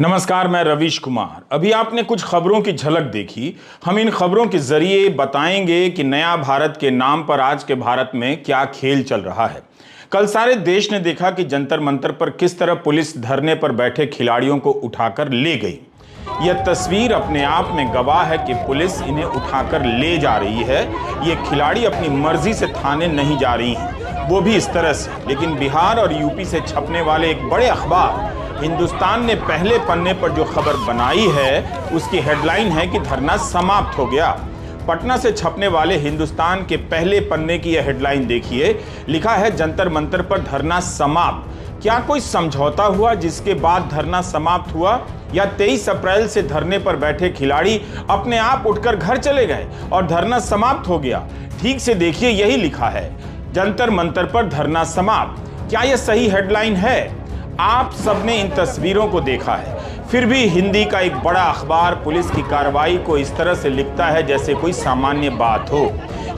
नमस्कार, मैं रवीश कुमार। अभी आपने कुछ खबरों की झलक देखी। हम इन खबरों के जरिए बताएंगे कि नया भारत के नाम पर आज के भारत में क्या खेल चल रहा है। कल सारे देश ने देखा कि जंतर मंतर पर किस तरह पुलिस धरने पर बैठे खिलाड़ियों को उठाकर ले गई। यह तस्वीर अपने आप में गवाह है कि पुलिस इन्हें उठाकर ले जा रही है। ये खिलाड़ी अपनी मर्जी से थाने नहीं जा रही हैं, वो भी इस तरह से। लेकिन बिहार और यूपी से छपने वाले एक बड़े अखबार हिंदुस्तान ने पहले पन्ने पर जो खबर बनाई है उसकी हेडलाइन है कि धरना समाप्त हो गया। पटना से छपने वाले हिंदुस्तान के पहले पन्ने की यह हेडलाइन देखिए। लिखा है जंतर मंतर पर धरना समाप्त। क्या कोई समझौता हुआ जिसके बाद धरना समाप्त हुआ, या 23 अप्रैल से धरने पर बैठे खिलाड़ी अपने आप उठकर घर चले गए और धरना समाप्त हो गया? ठीक से देखिए, यही लिखा है, जंतर मंतर पर धरना समाप्त। क्या यह सही हेडलाइन है? आप सबने इन तस्वीरों को देखा है, फिर भी हिंदी का एक बड़ा अखबार पुलिस की कार्रवाई को इस तरह से लिखता है जैसे कोई सामान्य बात हो।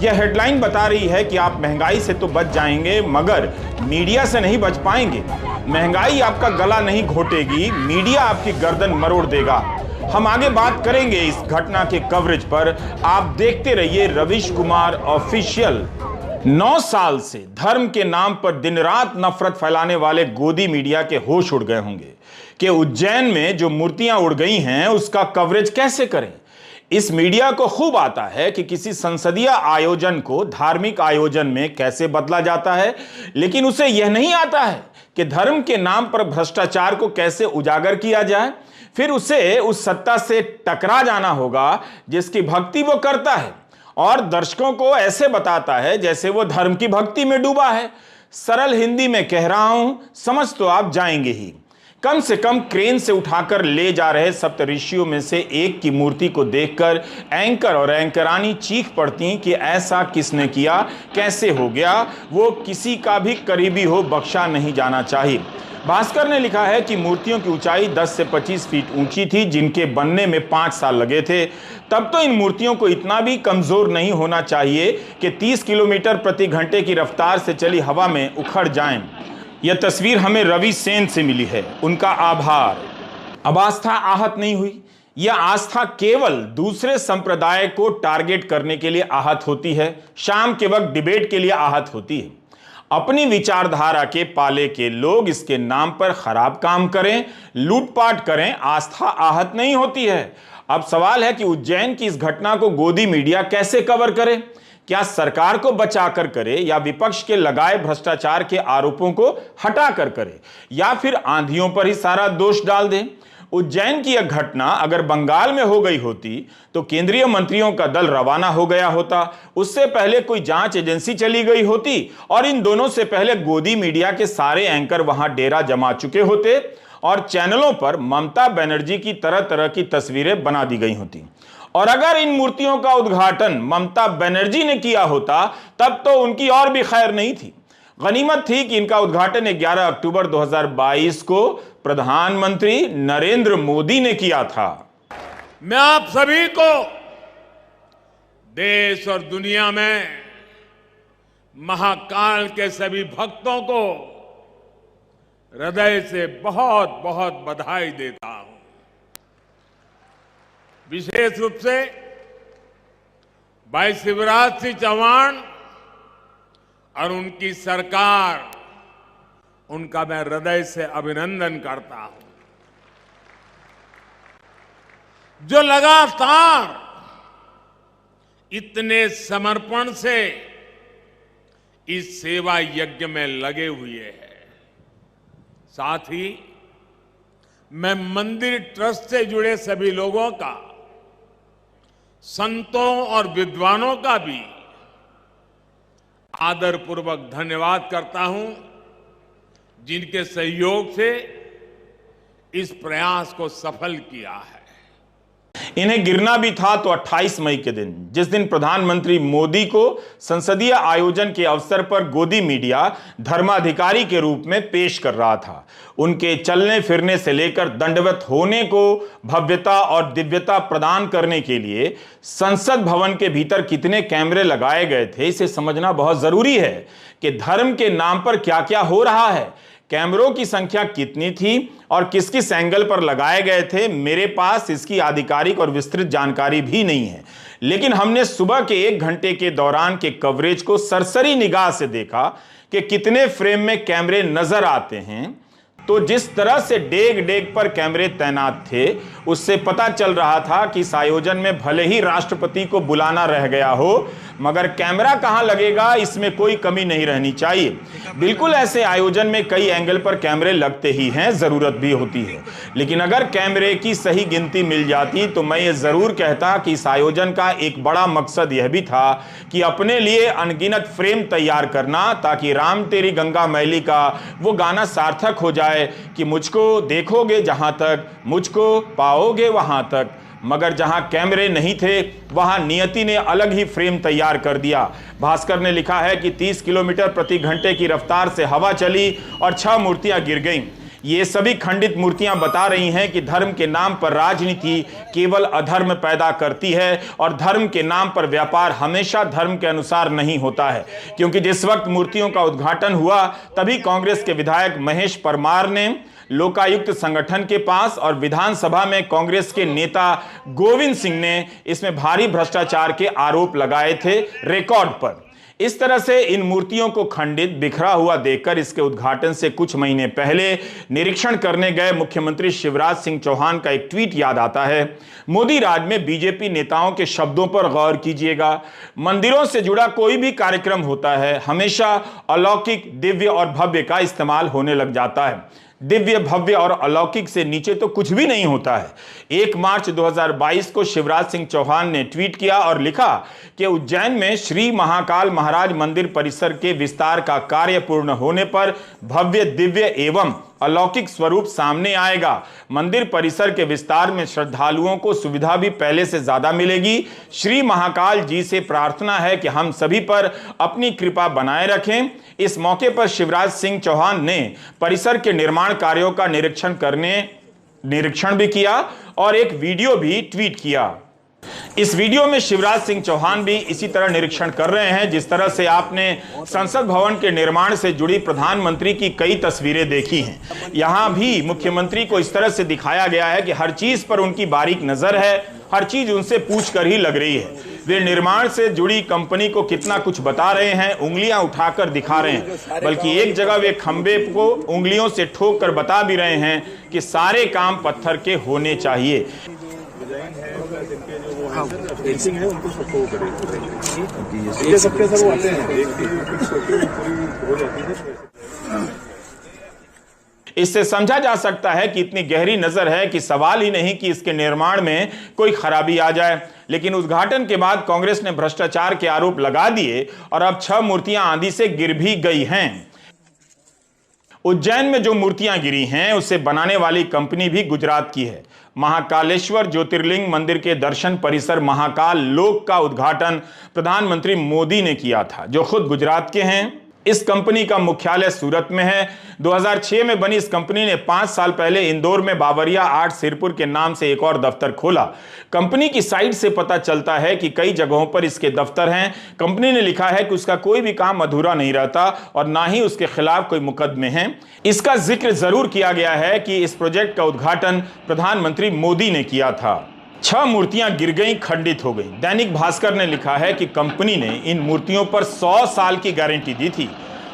यह हेडलाइन बता रही है कि आप महंगाई से तो बच जाएंगे मगर मीडिया से नहीं बच पाएंगे। महंगाई आपका गला नहीं घोटेगी, मीडिया आपकी गर्दन मरोड़ देगा। हम आगे बात करेंगे इस घटना के कवरेज पर। आप देखते रहिए रवीश कुमार ऑफिशियल। 9 साल से धर्म के नाम पर दिन रात नफरत फैलाने वाले गोदी मीडिया के होश उड़ गए होंगे कि उज्जैन में जो मूर्तियां उड़ गई हैं उसका कवरेज कैसे करें। इस मीडिया को खूब आता है कि किसी संसदीय आयोजन को धार्मिक आयोजन में कैसे बदला जाता है, लेकिन उसे यह नहीं आता है कि धर्म के नाम पर भ्रष्टाचार को कैसे उजागर किया जाए। फिर उसे उस सत्ता से टकरा जाना होगा जिसकी भक्ति वो करता है, और दर्शकों को ऐसे बताता है जैसे वो धर्म की भक्ति में डूबा है। सरल हिंदी में कह रहा हूं, समझ तो आप जाएंगे ही। कम से कम क्रेन से उठाकर ले जा रहे सप्तऋषियों में से एक की मूर्ति को देखकर एंकर और एंकरानी चीख पड़ती कि ऐसा किसने किया, कैसे हो गया। वो किसी का भी करीबी हो, बख्शा नहीं जाना चाहिए। भास्कर ने लिखा है कि मूर्तियों की ऊंचाई 10 से 25 फीट ऊंची थी, जिनके बनने में 5 साल लगे थे। तब तो इन मूर्तियों को इतना भी कमजोर नहीं होना चाहिए कि 30 किलोमीटर प्रति घंटे की रफ्तार से चली हवा में उखड़ जाएं। यह तस्वीर हमें रवि सेन से मिली है, उनका आभार। अब आस्था आहत नहीं हुई। यह आस्था केवल दूसरे संप्रदाय को टारगेट करने के लिए आहत होती है, शाम के वक्त डिबेट के लिए आहत होती है। अपनी विचारधारा के पाले के लोग इसके नाम पर खराब काम करें, लूटपाट करें, आस्था आहत नहीं होती है। अब सवाल है कि उज्जैन की इस घटना को गोदी मीडिया कैसे कवर करे। क्या सरकार को बचाकर करे, या विपक्ष के लगाए भ्रष्टाचार के आरोपों को हटाकर करे, या फिर आंधियों पर ही सारा दोष डाल दे। उज्जैन की यह घटना अगर बंगाल में हो गई होती तो केंद्रीय मंत्रियों का दल रवाना हो गया होता, उससे पहले कोई जांच एजेंसी चली गई होती, और इन दोनों से पहले गोदी मीडिया के सारे एंकर वहां डेरा जमा चुके होते और चैनलों पर ममता बनर्जी की तरह तरह की तस्वीरें बना दी गई होती। और अगर इन मूर्तियों का उद्घाटन ममता बनर्जी ने किया होता तब तो उनकी और भी खैर नहीं थी। गनीमत थी कि इनका उद्घाटन 11 अक्टूबर 2022 को प्रधानमंत्री नरेंद्र मोदी ने किया था। मैं आप सभी को, देश और दुनिया में महाकाल के सभी भक्तों को हृदय से बहुत बहुत बधाई देता हूं। विशेष रूप से भाई शिवराज सिंह चौहान और उनकी सरकार, उनका मैं हृदय से अभिनंदन करता हूं, जो लगातार इतने समर्पण से इस सेवा यज्ञ में लगे हुए हैं। साथ ही मैं मंदिर ट्रस्ट से जुड़े सभी लोगों का, संतों और विद्वानों का भी आदरपूर्वक धन्यवाद करता हूं, जिनके सहयोग से इस प्रयास को सफल किया है। इन्हें गिरना भी था तो 28 मई के दिन, जिस दिन प्रधानमंत्री मोदी को संसदीय आयोजन के अवसर पर गोदी मीडिया धर्माधिकारी के रूप में पेश कर रहा था। उनके चलने फिरने से लेकर दंडवत होने को भव्यता और दिव्यता प्रदान करने के लिए संसद भवन के भीतर कितने कैमरे लगाए गए थे, इसे समझना बहुत जरूरी है कि धर्म के नाम पर क्या क्या हो रहा है, कैमरों की संख्या कितनी थी और किस किस एंगल पर लगाए गए थे, मेरे पास इसकी आधिकारिक और विस्तृत जानकारी भी नहीं है। लेकिन हमने सुबह के 1 घंटे के दौरान के कवरेज को सरसरी निगाह से देखा कि कितने फ्रेम में कैमरे नजर आते हैं। तो जिस तरह से डेग डेग पर कैमरे तैनात थे, उससे पता चल रहा था कि इस आयोजन में भले ही राष्ट्रपति को बुलाना रह गया हो, मगर कैमरा कहां लगेगा इसमें कोई कमी नहीं रहनी चाहिए। बिल्कुल ऐसे आयोजन में कई एंगल पर कैमरे लगते ही हैं, जरूरत भी होती है। लेकिन अगर कैमरे की सही गिनती मिल जाती तो मैं ये जरूर कहता कि इस आयोजन का एक बड़ा मकसद यह भी था कि अपने लिए अनगिनत फ्रेम तैयार करना, ताकि राम तेरी गंगा मैली का वो गाना सार्थक हो जाए कि मुझको देखोगे जहां तक, मुझको पाओगे वहां तक। मगर जहां कैमरे नहीं थे वहां नियति ने अलग ही फ्रेम तैयार कर दिया। भास्कर ने लिखा है कि 30 किलोमीटर प्रति घंटे की रफ्तार से हवा चली और 6 मूर्तियां गिर गईं। ये सभी खंडित मूर्तियां बता रही हैं कि धर्म के नाम पर राजनीति केवल अधर्म पैदा करती है और धर्म के नाम पर व्यापार हमेशा धर्म के अनुसार नहीं होता है। क्योंकि जिस वक्त मूर्तियों का उद्घाटन हुआ तभी कांग्रेस के विधायक महेश परमार ने लोकायुक्त संगठन के पास और विधानसभा में कांग्रेस के नेता गोविंद सिंह ने इसमें भारी भ्रष्टाचार के आरोप लगाए थे रिकॉर्ड पर। इस तरह से इन मूर्तियों को खंडित बिखरा हुआ देखकर इसके उद्घाटन से कुछ महीने पहले निरीक्षण करने गए मुख्यमंत्री शिवराज सिंह चौहान का एक ट्वीट याद आता है। मोदी राज में बीजेपी नेताओं के शब्दों पर गौर कीजिएगा। मंदिरों से जुड़ा कोई भी कार्यक्रम होता है, हमेशा अलौकिक, दिव्य और भव्य का इस्तेमाल होने लग जाता है। दिव्य, भव्य और अलौकिक से नीचे तो कुछ भी नहीं होता है। 1 मार्च 2022 को शिवराज सिंह चौहान ने ट्वीट किया और लिखा कि उज्जैन में श्री महाकाल महाराज मंदिर परिसर के विस्तार का कार्य पूर्ण होने पर भव्य, दिव्य एवं अलौकिक स्वरूप सामने आएगा। मंदिर परिसर के विस्तार में श्रद्धालुओं को सुविधा भी पहले से ज्यादा मिलेगी। श्री महाकाल जी से प्रार्थना है कि हम सभी पर अपनी कृपा बनाए रखें। इस मौके पर शिवराज सिंह चौहान ने परिसर के निर्माण कार्यों का निरीक्षण भी किया और एक वीडियो भी ट्वीट किया। इस वीडियो में शिवराज सिंह चौहान भी इसी तरह निरीक्षण कर रहे हैं। जिस तरह से आपने संसद भवन के निर्माण से जुड़ी प्रधानमंत्री की कई तस्वीरें देखी हैं, यहां भी मुख्यमंत्री को इस तरह से दिखाया गया है कि हर चीज पर उनकी बारीक नजर है, हर चीज उनसे पूछ कर ही लग रही है। वे निर्माण से जुड़ी कंपनी को कितना कुछ बता रहे हैं, उंगलियां उठाकर दिखा रहे हैं, बल्कि एक जगह वे खंबे को उंगलियों से ठोक कर बता भी रहे हैं कि सारे काम पत्थर के होने चाहिए। फेंसिंग है उनको सबको करें, ये सबके सब आते हैं, हो जाती है। इससे समझा जा सकता है कि इतनी गहरी नजर है कि सवाल ही नहीं कि इसके निर्माण में कोई खराबी आ जाए। लेकिन उद्घाटन के बाद कांग्रेस ने भ्रष्टाचार के आरोप लगा दिए और अब 6 मूर्तियां आंधी से गिर भी गई हैं। उज्जैन में जो मूर्तियां गिरी हैं उसे बनाने वाली कंपनी भी गुजरात की है। महाकालेश्वर ज्योतिर्लिंग मंदिर के दर्शन परिसर महाकाल लोक का उद्घाटन प्रधानमंत्री मोदी ने किया था, जो खुद गुजरात के हैं। इस कंपनी का मुख्यालय सूरत में है। 2006 में बनी इस कंपनी ने 5 साल पहले इंदौर में बावरिया आर्ट सिरपुर के नाम से एक और दफ्तर खोला। कंपनी की साइट से पता चलता है कि कई जगहों पर इसके दफ्तर हैं। कंपनी ने लिखा है कि उसका कोई भी काम अधूरा नहीं रहता और ना ही उसके खिलाफ कोई मुकदमे हैं। इसका जिक्र जरूर किया गया है कि इस प्रोजेक्ट का उद्घाटन प्रधानमंत्री मोदी ने किया था। 6 मूर्तियां गिर गईं, खंडित हो गईं। दैनिक भास्कर ने लिखा है कि कंपनी ने इन मूर्तियों पर 100 साल की गारंटी दी थी।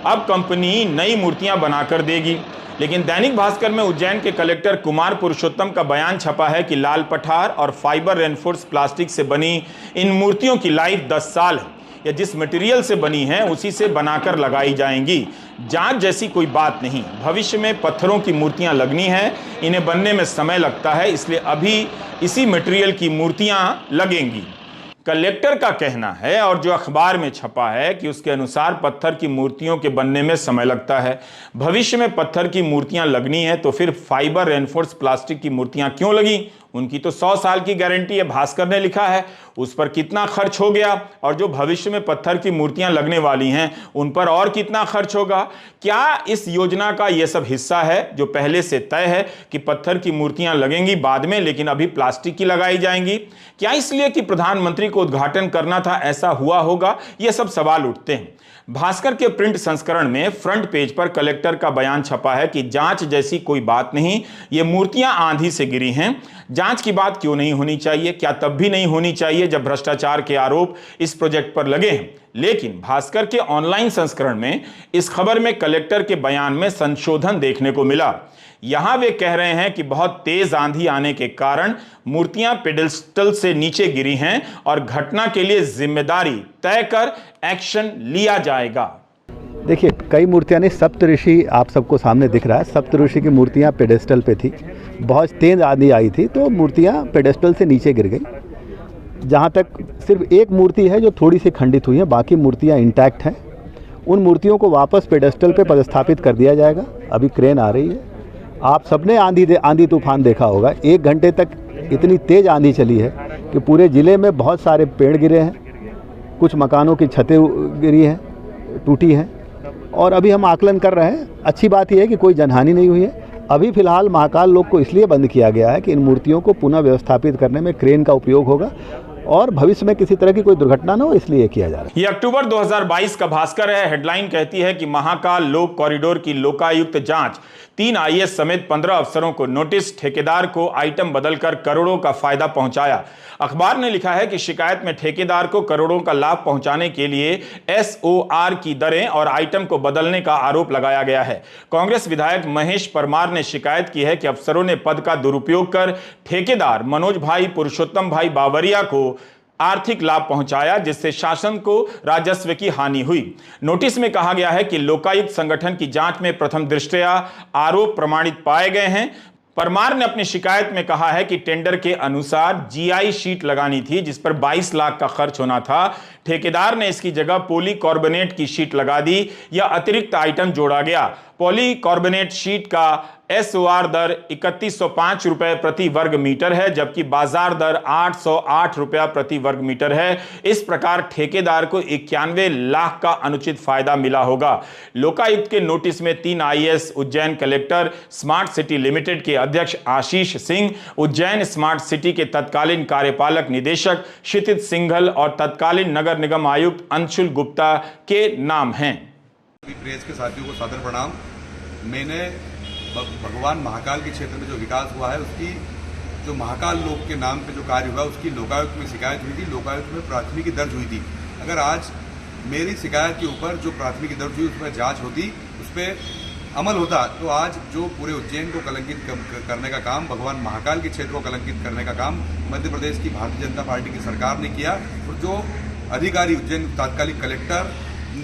अब कंपनी नई मूर्तियां बनाकर देगी। लेकिन दैनिक भास्कर में उज्जैन के कलेक्टर कुमार पुरुषोत्तम का बयान छपा है कि लाल पठार और फाइबर रेनफोर्स प्लास्टिक से बनी इन मूर्तियों की लाइफ 10 साल है, या जिस मटेरियल से बनी है उसी से बनाकर लगाई जाएंगी। जांच जैसी कोई बात नहीं। भविष्य में पत्थरों की मूर्तियां लगनी है, इन्हें बनने में समय लगता है, इसलिए अभी इसी मटेरियल की मूर्तियां लगेंगी। कलेक्टर का कहना है और जो अखबार में छपा है कि उसके अनुसार पत्थर की मूर्तियों के बनने में समय लगता है। भविष्य में पत्थर की मूर्तियां लगनी है तो फिर फाइबर रेनफोर्स प्लास्टिक की मूर्तियां क्यों लगी? उनकी तो 100 साल की गारंटी है, भास्कर ने लिखा है। उस पर कितना खर्च हो गया और जो भविष्य में पत्थर की मूर्तियां लगने वाली हैं उन पर और कितना खर्च होगा? क्या इस योजना का यह सब हिस्सा है जो पहले से तय है कि पत्थर की मूर्तियां लगेंगी बाद में, लेकिन अभी प्लास्टिक की लगाई जाएंगी? क्या इसलिए कि प्रधानमंत्री को उद्घाटन करना था ऐसा हुआ होगा? यह सब सवाल उठते हैं। भास्कर के प्रिंट संस्करण में फ्रंट पेज पर कलेक्टर का बयान छपा है कि जांच जैसी कोई बात नहीं, ये मूर्तियां आंधी से गिरी हैं। जांच की बात क्यों नहीं होनी चाहिए? क्या तब भी नहीं होनी चाहिए जब भ्रष्टाचार के आरोप इस प्रोजेक्ट पर लगे हैं? लेकिन भास्कर के ऑनलाइन संस्करण में इस खबर में कलेक्टर के बयान में संशोधन देखने को मिला। यहां वे कह रहे हैं कि बहुत तेज आंधी आने के कारण मूर्तियां पेडेस्टल से नीचे गिरी हैं और घटना के लिए जिम्मेदारी तय कर एक्शन लिया जाएगा। देखिए, कई मूर्तियां नहीं, सप्तऋषि आप सबको सामने दिख रहा है। सप्तऋषि की मूर्तियां पेडेस्टल पे थी, बहुत तेज आंधी आई थी तो मूर्तियां पेडेस्टल से नीचे गिर गई। जहां तक सिर्फ एक मूर्ति है जो थोड़ी सी खंडित हुई है, बाकी मूर्तियां इंटैक्ट हैं। उन मूर्तियों को वापस पेडेस्टल पे पदस्थापित कर दिया जाएगा। अभी क्रेन आ रही है। आप सबने आंधी तूफान देखा होगा। 1 घंटे तक इतनी तेज़ आंधी चली है कि पूरे ज़िले में बहुत सारे पेड़ गिरे हैं, कुछ मकानों की छतें गिरी हैं, टूटी हैं। और अभी हम आकलन कर रहे हैं। अच्छी बात यह है कि कोई जनहानि नहीं हुई है। अभी फ़िलहाल महाकाल लोक को इसलिए बंद किया गया है कि इन मूर्तियों को पुनः व्यवस्थापित करने में क्रेन का उपयोग होगा और भविष्य में किसी तरह की कोई दुर्घटना ना हो, इसलिए किया जा रहा है। ये अक्टूबर 2022 का भास्कर है। हेडलाइन कहती है कि महाकाल लोक कॉरिडोर की लोकायुक्त जांच, 3 आईएएस समेत 15 अफसरों को नोटिस, ठेकेदार को आइटम बदलकर करोड़ों का फायदा पहुंचाया। अखबार ने लिखा है कि शिकायत में ठेकेदार को करोड़ों का लाभ पहुंचाने के लिए एसओआर की दरें और आइटम को बदलने का आरोप लगाया गया है। कांग्रेस विधायक महेश परमार ने शिकायत की है कि अफसरों ने पद का दुरुपयोग कर ठेकेदार मनोज भाई पुरुषोत्तम भाई बावरिया को आर्थिक लाभ पहुंचाया, जिससे शासन को राजस्व की हानि हुई। नोटिस में कहा गया है कि लोकायुक्त संगठन की जांच में प्रथम दृष्टया आरोप प्रमाणित पाए गए हैं। परमार ने अपनी शिकायत में कहा है कि टेंडर के अनुसार जीआई शीट लगानी थी, जिस पर 22 लाख का खर्च होना था। ठेकेदार ने इसकी जगह पॉलीकार्बोनेट की शीट लगा दी या अतिरिक्त आइटम जोड़ा गया। पॉलीकार्बोनेट शीट का एसओआर दर 3105 रुपए प्रति वर्ग मीटर है, जबकि बाजार दर 808 रुपया प्रति वर्ग मीटर है। इस प्रकार ठेकेदार को 91 लाख का अनुचित फायदा मिला होगा। लोकायुक्त के नोटिस में 3 IAS, Ujjain collector, smart city limited के अध्यक्ष आशीष सिंह, उज्जैन स्मार्ट सिटी के तत्कालीन कार्यपालक निदेशक क्षितिज सिंघल और तत्कालीन नगर निगम आयुक्त अंशुल गुप्ता के नाम हैं। प्रेस के साथियों को सादर प्रणाम। मैंने भगवान महाकाल के क्षेत्र में जो विकास हुआ है उसकी जो महाकाल लोक के नाम पे जो कार्य हुआ उसकी लोकायुक्त में शिकायत हुई थी। लोकायुक्त में प्राथमिकी दर्ज हुई थी। अगर आज मेरी शिकायत के ऊपर जो प्राथमिकी दर्ज हुई उस पर जाँच होती, उस पर अमल होता, तो आज जो पूरे उज्जैन को कलंकित करने का काम, भगवान महाकाल के क्षेत्र को कलंकित करने का काम मध्य प्रदेश की भारतीय जनता पार्टी की सरकार ने किया। और जो अधिकारी उज्जैन तात्कालिक कलेक्टर,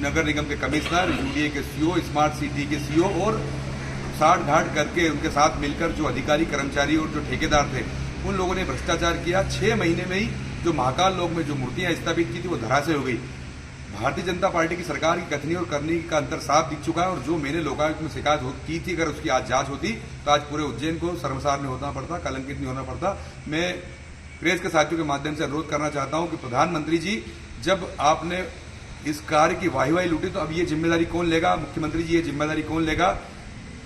नगर निगम के कमिश्नर, यूडीए के सीओ, स्मार्ट सिटी के सीओ और साठ घाट करके उनके साथ मिलकर जो अधिकारी, कर्मचारी और जो ठेकेदार थे, उन लोगों ने भ्रष्टाचार किया। 6 महीने में ही जो महाकाल लोक में जो मूर्तियां स्थापित की थी वो धराशायी हो गई। भारतीय जनता पार्टी की सरकार की कथनी और करनी का अंतर साफ दिख चुका है। और जो मैंने लोकायुक्त में शिकायत की थी, अगर उसकी आज जांच होती तो आज पूरे उज्जैन को शर्मसार नहीं होना पड़ता, कलंकित नहीं होना पड़ता। मैं प्रेस के साथियों के माध्यम से अनुरोध करना चाहता हूं कि प्रधानमंत्री जी, जब आपने इस कार्य की वाही लूटी तो अब ये जिम्मेदारी कौन लेगा? मुख्यमंत्री जी, ये जिम्मेदारी कौन लेगा?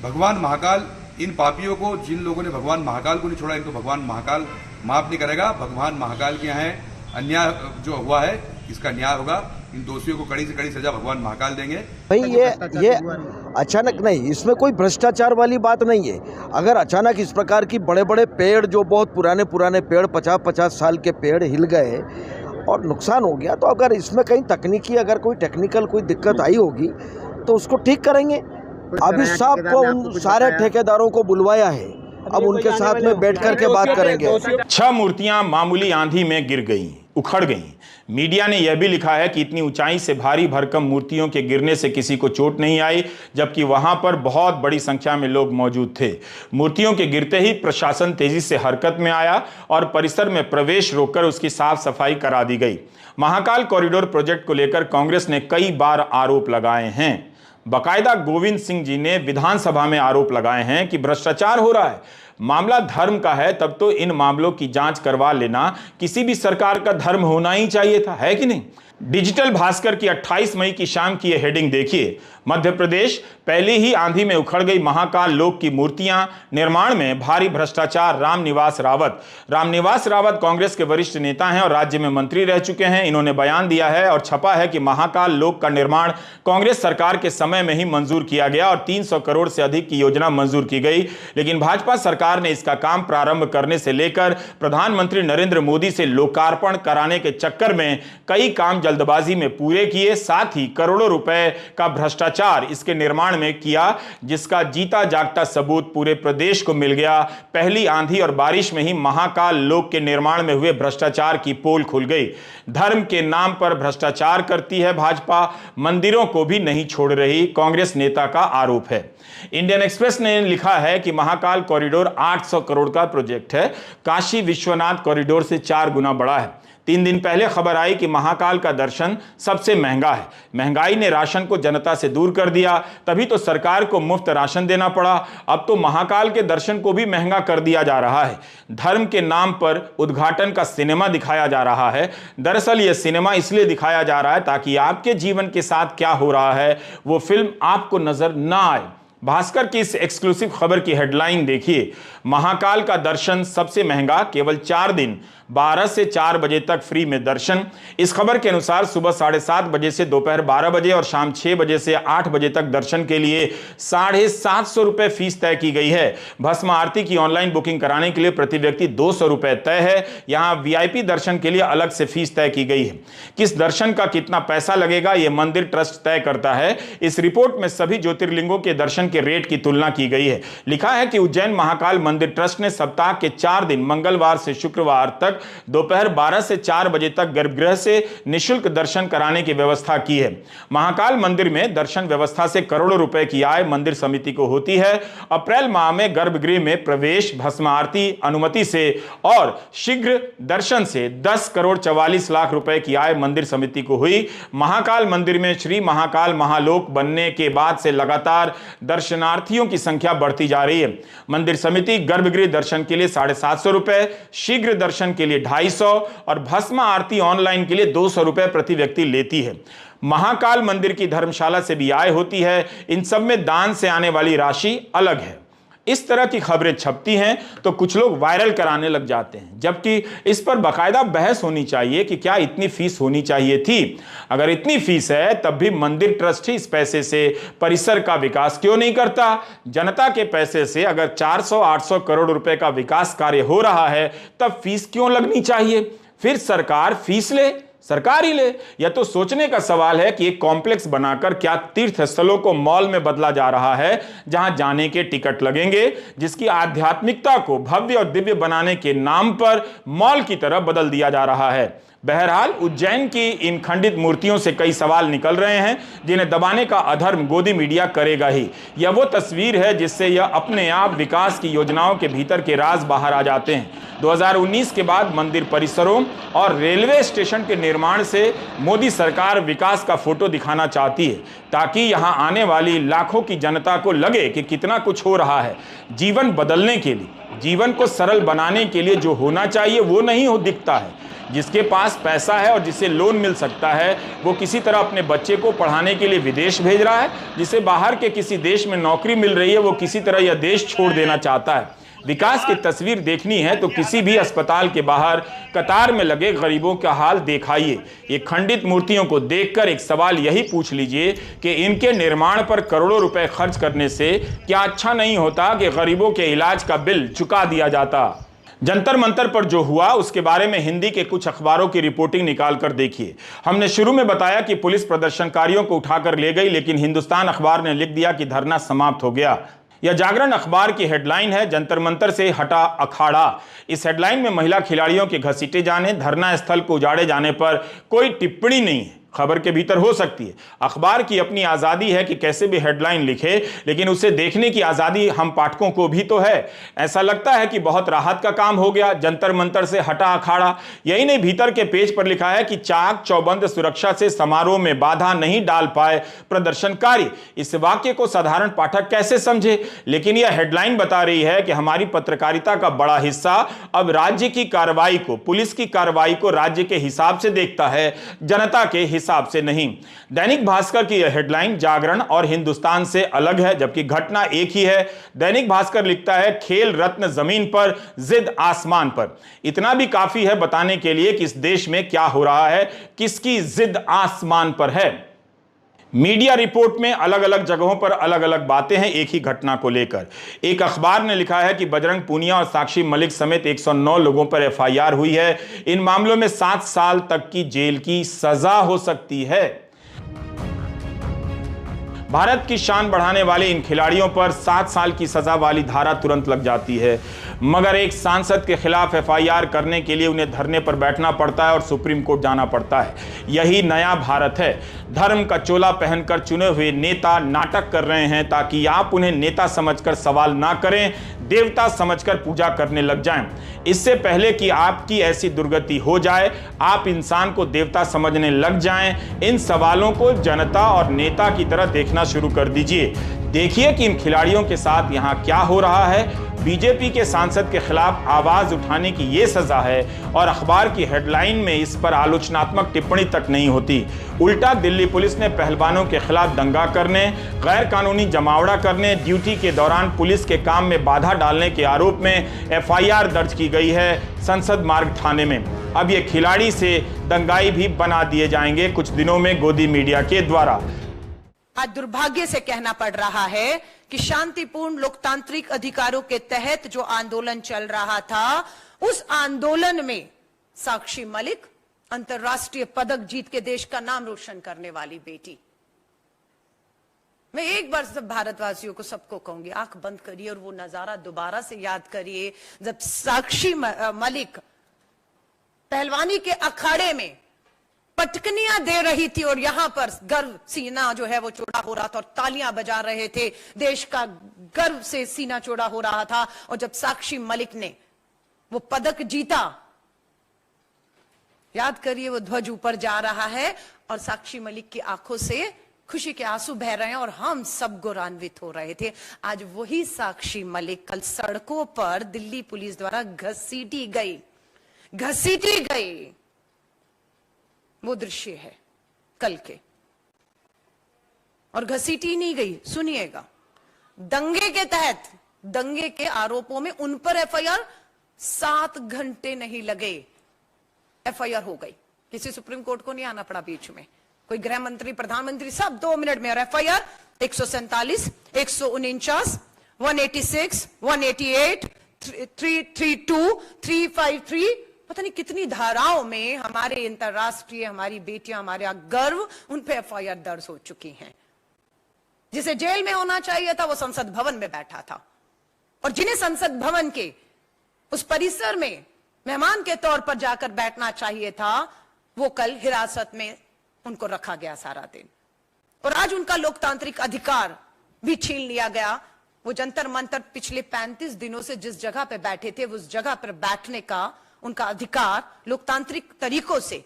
भगवान महाकाल, इन पापियों को, जिन लोगों ने भगवान महाकाल को नहीं छोड़ा, इनको भगवान महाकाल माफ नहीं करेगा। भगवान महाकाल के यहाँ अन्याय जो हुआ है इसका न्याय होगा। इन दोषियों को कड़ी से कड़ी सजा भगवान महाकाल देंगे। भाई ये अचानक नहीं, इसमें कोई भ्रष्टाचार वाली बात नहीं है। अगर अचानक इस प्रकार की बड़े बड़े पेड़, जो बहुत पुराने पेड़, 50-50 साल के पेड़ हिल गए और नुकसान हो गया, तो अगर इसमें कहीं तकनीकी, अगर कोई टेक्निकल कोई दिक्कत आई होगी तो उसको ठीक करेंगे। अभी साहब को उन सारे ठेकेदारों को बुलवाया है, अब उनके साथ में बैठ कर के बात करेंगे। 6 मूर्तियां मामूली आंधी में गिर गईं, उखड़ गईं। मीडिया ने यह भी लिखा है कि इतनी ऊंचाई से भारी भरकम मूर्तियों के गिरने से किसी को चोट नहीं आई, जबकि वहां पर बहुत बड़ी संख्या में लोग मौजूद थे। मूर्तियों के गिरते ही प्रशासन तेजी से हरकत में आया और परिसर में प्रवेश रोककर उसकी साफ सफाई करा दी गई। महाकाल कॉरिडोर प्रोजेक्ट को लेकर कांग्रेस ने कई बार आरोप लगाए हैं। बाकायदा गोविंद सिंह जी ने विधानसभा में आरोप लगाए हैं कि भ्रष्टाचार हो रहा है। मामला धर्म का है तब तो इन मामलों की जांच करवा लेना किसी भी सरकार का धर्म होना ही चाहिए था, है कि नहीं। डिजिटल भास्कर की 28 मई की शाम की यह हेडिंग देखिए। मध्य प्रदेश, पहली ही आंधी में उखड़ गई महाकाल लोक की मूर्तियां, निर्माण में भारी भ्रष्टाचार। रामनिवास रावत कांग्रेस के वरिष्ठ नेता हैं और राज्य में मंत्री रह चुके हैं। इन्होंने बयान दिया है और छपा है कि महाकाल लोक का निर्माण कांग्रेस सरकार के समय में ही मंजूर किया गया और 300 करोड़ से अधिक की योजना मंजूर की गई, लेकिन भाजपा सरकार ने इसका काम प्रारंभ करने से लेकर प्रधानमंत्री नरेंद्र मोदी से लोकार्पण कराने के चक्कर में कई काम जल्दबाजी में पूरे किए, साथ ही करोड़ों रुपए का भ्रष्टाचार इसके निर्माण में किया, जिसका जीता जागता सबूत पूरे प्रदेश को मिल गया। पहली आंधी और बारिश में ही महाकाल लोक के निर्माण में हुए भ्रष्टाचार की पोल खुल गई। धर्म के नाम पर भ्रष्टाचार करती है भाजपा, मंदिरों को भी नहीं छोड़ रही, कांग्रेस नेता का आरोप है। इंडियन एक्सप्रेस ने लिखा है कि महाकाल कॉरिडोर 800 करोड़ का प्रोजेक्ट है, काशी विश्वनाथ कॉरिडोर से 4 गुना बड़ा है। 3 दिन पहले खबर आई कि महाकाल का दर्शन सबसे महंगा है। महंगाई ने राशन को जनता से दूर कर दिया, तभी तो सरकार को मुफ्त राशन देना पड़ा। अब तो महाकाल के दर्शन को भी महंगा कर दिया जा रहा है। धर्म के नाम पर उद्घाटन का सिनेमा दिखाया जा रहा है। दरअसल यह सिनेमा इसलिए दिखाया जा रहा है ताकि आपके जीवन के साथ क्या हो रहा है वो फिल्म आपको नजर ना आए। भास्कर की इस एक्सक्लूसिव खबर की हेडलाइन देखिए। महाकाल का दर्शन सबसे महंगा, केवल 4 दिन 12 से 4 बजे तक फ्री में दर्शन। इस खबर के अनुसार सुबह 7:30 बजे से दोपहर 12 बजे और शाम 6 बजे से 8 बजे तक दर्शन के लिए 750 रुपए फीस तय की गई है। भस्म आरती की ऑनलाइन बुकिंग कराने के लिए प्रति व्यक्ति 200 रुपए तय है। यहां वीआईपी दर्शन के लिए अलग से फीस तय की गई है। किस दर्शन का कितना पैसा लगेगा यह मंदिर ट्रस्ट तय करता है। इस रिपोर्ट में सभी ज्योतिर्लिंगों के दर्शन के रेट की तुलना की गई है। लिखा है कि उज्जैन महाकाल मंदिर ट्रस्ट ने सप्ताह के 4 दिन मंगलवार से शुक्रवार तक दोपहर 12 से 4 बजे तक गर्भगृह से निःशुल्क दर्शन कराने की व्यवस्था की है। महाकाल मंदिर में दर्शन व्यवस्था से करोड़ों रुपए की आय मंदिर समिति को होती है। अप्रैल माह में गर्भगृह में प्रवेश, भस्म आरती अनुमति से और शीघ्र दर्शन से 10 करोड़ 44 लाख रुपए की आय मंदिर समिति को हुई। महाकाल मंदिर में श्री महाकाल महालोक बनने के बाद से लगातार दर्शनार्थियों की संख्या बढ़ती जा रही है। मंदिर समिति गर्भगृह दर्शन के लिए 750 रुपए, शीघ्र दर्शन के लिए 250 और भस्म आरती ऑनलाइन के लिए 200 रुपए प्रति व्यक्ति लेती है। महाकाल मंदिर की धर्मशाला से भी आय होती है। इन सब में दान से आने वाली राशि अलग है। इस तरह की खबरें छपती हैं तो कुछ लोग वायरल कराने लग जाते हैं, जबकि इस पर बाकायदा बहस होनी चाहिए कि क्या इतनी फीस होनी चाहिए थी। अगर इतनी फीस है तब भी मंदिर ट्रस्ट ही इस पैसे से परिसर का विकास क्यों नहीं करता। जनता के पैसे से अगर 400-800 करोड़ रुपए का विकास कार्य हो रहा है तब फीस क्यों लगनी चाहिए। फिर सरकार फीस ले, सरकार ही ले। यह तो सोचने का सवाल है कि एक कॉम्प्लेक्स बनाकर क्या तीर्थ स्थलों को मॉल में बदला जा रहा है, जहां जाने के टिकट लगेंगे, जिसकी आध्यात्मिकता को भव्य और दिव्य बनाने के नाम पर मॉल की तरह बदल दिया जा रहा है। बहरहाल उज्जैन की इन खंडित मूर्तियों से कई सवाल निकल रहे हैं जिन्हें दबाने का अधर्म गोदी मीडिया करेगा ही। यह वो तस्वीर है जिससे यह अपने आप विकास की योजनाओं के भीतर के राज बाहर आ जाते हैं। 2019 के बाद मंदिर परिसरों और रेलवे स्टेशन के निर्माण से मोदी सरकार विकास का फोटो दिखाना चाहती है ताकि यहां आने वाली लाखों की जनता को लगे कि कितना कुछ हो रहा है। जीवन बदलने के लिए, जीवन को सरल बनाने के लिए जो होना चाहिए वो नहीं हो दिखता है। जिसके पास पैसा है और जिसे लोन मिल सकता है वो किसी तरह अपने बच्चे को पढ़ाने के लिए विदेश भेज रहा है। जिसे बाहर के किसी देश में नौकरी मिल रही है वो किसी तरह यह देश छोड़ देना चाहता है। विकास की तस्वीर देखनी है तो किसी भी अस्पताल के बाहर कतार में लगे गरीबों का हाल दिखाइए। ये खंडित मूर्तियों को देखकर एक सवाल यही पूछ लीजिए कि इनके निर्माण पर करोड़ों रुपए खर्च करने से क्या अच्छा नहीं होता कि गरीबों के इलाज का बिल चुका दिया जाता। जंतर मंतर पर जो हुआ उसके बारे में हिंदी के कुछ अखबारों की रिपोर्टिंग निकालकर देखिए। हमने शुरू में बताया कि पुलिस प्रदर्शनकारियों को उठाकर ले गई, लेकिन हिंदुस्तान अखबार ने लिख दिया कि धरना समाप्त हो गया। यह जागरण अखबार की हेडलाइन है, जंतर मंतर से हटा अखाड़ा। इस हेडलाइन में महिला खिलाड़ियों के घसीटे जाने, धरना स्थल को उजाड़े जाने पर कोई टिप्पणी नहीं है। खबर के भीतर हो सकती है। अखबार की अपनी आज़ादी है कि कैसे भी हेडलाइन लिखे, लेकिन उसे देखने की आज़ादी हम पाठकों को भी तो है। ऐसा लगता है कि बहुत राहत का काम हो गया, जंतर मंतर से हटा अखाड़ा। यही नहीं, भीतर के पेज पर लिखा है कि चाक चौबंद सुरक्षा से समारोह में बाधा नहीं डाल पाए प्रदर्शनकारी। इस वाक्य को साधारण पाठक कैसे समझे? लेकिन यह हेडलाइन बता रही है कि हमारी पत्रकारिता का बड़ा हिस्सा अब राज्य की कार्रवाई को, पुलिस की कार्रवाई को राज्य के हिसाब से देखता है, जनता के हिसाब से नहीं। दैनिक भास्कर की यह हेडलाइन जागरण और हिंदुस्तान से अलग है, जबकि घटना एक ही है। दैनिक भास्कर लिखता है खेल रत्न जमीन पर, जिद आसमान पर। इतना भी काफी है बताने के लिए कि इस देश में क्या हो रहा है, किसकी जिद आसमान पर है। मीडिया रिपोर्ट में अलग अलग जगहों पर अलग अलग बातें हैं एक ही घटना को लेकर। एक अखबार ने लिखा है कि बजरंग पूनिया और साक्षी मलिक समेत 109 लोगों पर एफआईआर हुई है। इन मामलों में 7 साल तक की जेल की सजा हो सकती है। भारत की शान बढ़ाने वाले इन खिलाड़ियों पर 7 साल की सजा वाली धारा तुरंत लग जाती है, मगर एक सांसद के खिलाफ एफआईआर करने के लिए उन्हें धरने पर बैठना पड़ता है और सुप्रीम कोर्ट जाना पड़ता है। यही नया भारत है। धर्म का चोला पहनकर चुने हुए नेता नाटक कर रहे हैं ताकि आप उन्हें नेता समझकर सवाल ना करें, देवता समझकर पूजा करने लग जाएं। इससे पहले कि आपकी ऐसी दुर्गति हो जाए, आप इंसान को देवता समझने लग जाएं, इन सवालों को जनता और नेता की तरह देखना शुरू कर दीजिए। देखिए कि इन खिलाड़ियों के साथ यहां क्या हो रहा है। बीजेपी के सांसद के खिलाफ आवाज उठाने की यह सजा है और अखबार की हेडलाइन में इस पर आलोचनात्मक टिप्पणी तक नहीं होती। उल्टा दिल्ली पुलिस ने पहलवानों के खिलाफ दंगा करने, गैर कानूनी जमावड़ा करने, ड्यूटी के दौरान पुलिस के काम में बाधा डालने के आरोप में एफआईआर दर्ज की गई है संसद मार्ग थाने में। अब ये खिलाड़ी से दंगाई भी बना दिए जाएंगे कुछ दिनों में गोदी मीडिया के द्वारा। आज दुर्भाग्य से कहना पड़ रहा है कि शांतिपूर्ण लोकतांत्रिक अधिकारों के तहत जो आंदोलन चल रहा था, उस आंदोलन में साक्षी मलिक अंतर्राष्ट्रीय पदक जीत के देश का नाम रोशन करने वाली बेटी। मैं एक बार सब भारतवासियों को सबको कहूंगी, आंख बंद करिए और वो नजारा दोबारा से याद करिए जब साक्षी मलिक पहलवानी के अखाड़े में पटकनियां दे रही थी और यहां पर गर्व सीना जो है वो चौड़ा हो रहा था और तालियां बजा रहे थे, देश का गर्व से सीना चौड़ा हो रहा था। और जब साक्षी मलिक ने वो पदक जीता, याद करिए वो ध्वज ऊपर जा रहा है और साक्षी मलिक की आंखों से खुशी के आंसू बह रहे हैं और हम सब गौरवान्वित हो रहे थे। आज वही साक्षी मलिक कल सड़कों पर दिल्ली पुलिस द्वारा घसीटी गई। वो दृश्य है कल के, और घसीटी नहीं गई, सुनिएगा। दंगे के तहत, दंगे के आरोपों में उन पर एफआईआर 7 घंटे नहीं लगे, एफआईआर हो गई। किसी सुप्रीम कोर्ट को नहीं आना पड़ा बीच में, कोई गृह मंत्री, प्रधानमंत्री, सब 2 मिनट में। और एफआईआर 147, 149, 186, 188, 332, 353, पता नहीं कितनी धाराओं में हमारे अंतरराष्ट्रीय, हमारी बेटियां, हमारा गर्व, उन पे एफआईआर दर्ज हो चुकी हैं। जिसे जेल में होना चाहिए था वो संसद भवन में बैठा था, और जिन्हें संसद भवन के उस परिसर में मेहमान के तौर पर जाकर बैठना चाहिए था, वो कल हिरासत में उनको रखा गया सारा दिन। और आज उनका लोकतांत्रिक अधिकार भी छीन लिया गया। वो जंतर मंतर पिछले 35 दिनों से जिस जगह पे बैठे थे, उस जगह पर बैठने का उनका अधिकार लोकतांत्रिक तरीकों से,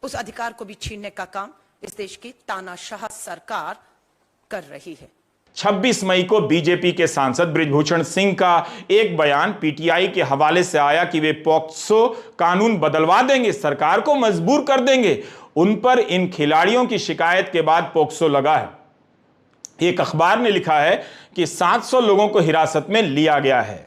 उस अधिकार को भी छीनने का काम इस देश की तानाशाह सरकार कर रही है। 26 मई को बीजेपी के सांसद बृजभूषण सिंह का एक बयान पीटीआई के हवाले से आया कि वे पॉक्सो कानून बदलवा देंगे, सरकार को मजबूर कर देंगे। उन पर इन खिलाड़ियों की शिकायत के बाद पॉक्सो लगा है। एक अखबार ने लिखा है कि 700 लोगों को हिरासत में लिया गया है।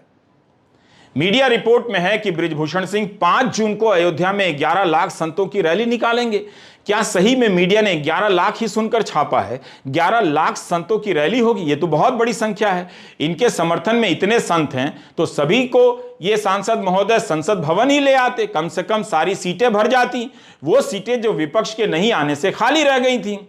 मीडिया रिपोर्ट में है कि बृजभूषण सिंह 5 जून को अयोध्या में 11 लाख संतों की रैली निकालेंगे। क्या सही में मीडिया ने 11 लाख ही सुनकर छापा है? 11 लाख संतों की रैली होगी, यह तो बहुत बड़ी संख्या है। इनके समर्थन में इतने संत हैं तो सभी को ये सांसद महोदय संसद भवन ही ले आते, कम से कम सारी सीटें भर जाती। वो सीटें जो विपक्ष के नहीं आने से खाली रह गई थी।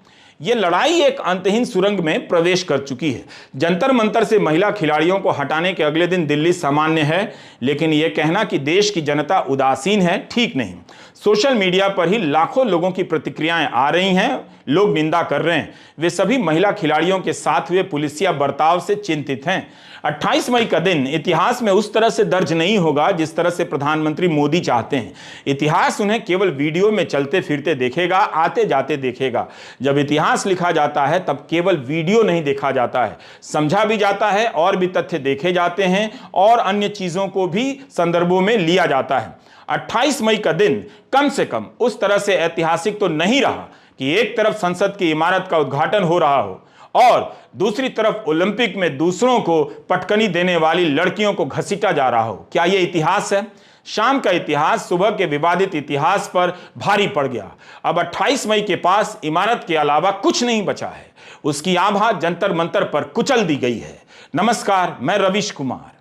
ये लड़ाई एक अंतहीन सुरंग में प्रवेश कर चुकी है। जंतर मंतर से महिला खिलाड़ियों को हटाने के अगले दिन दिल्ली सामान्य है, लेकिन यह कहना कि देश की जनता उदासीन है, ठीक नहीं। सोशल मीडिया पर ही लाखों लोगों की प्रतिक्रियाएं आ रही हैं, लोग निंदा कर रहे हैं। वे सभी महिला खिलाड़ियों के साथ हुए पुलिसिया बर्ताव से चिंतित हैं। 28 मई का दिन इतिहास में उस तरह से दर्ज नहीं होगा जिस तरह से प्रधानमंत्री मोदी चाहते हैं। इतिहास उन्हें केवल वीडियो में चलते फिरते देखेगा, आते जाते देखेगा। जब इतिहास लिखा जाता है तब केवल वीडियो नहीं देखा जाता है, समझा भी जाता है और भी तथ्य देखे जाते हैं और अन्य चीजों को भी संदर्भों में लिया जाता है। 28 मई का दिन कम से कम उस तरह से ऐतिहासिक तो नहीं रहा कि एक तरफ संसद की इमारत का उद्घाटन हो रहा हो और दूसरी तरफ ओलंपिक में दूसरों को पटकनी देने वाली लड़कियों को घसीटा जा रहा हो। क्या यह इतिहास है? शाम का इतिहास सुबह के विवादित इतिहास पर भारी पड़ गया। अब 28 मई के पास इमारत के अलावा कुछ नहीं बचा है। उसकी आभा जंतर मंतर पर कुचल दी गई है। नमस्कार, मैं रविश कुमार।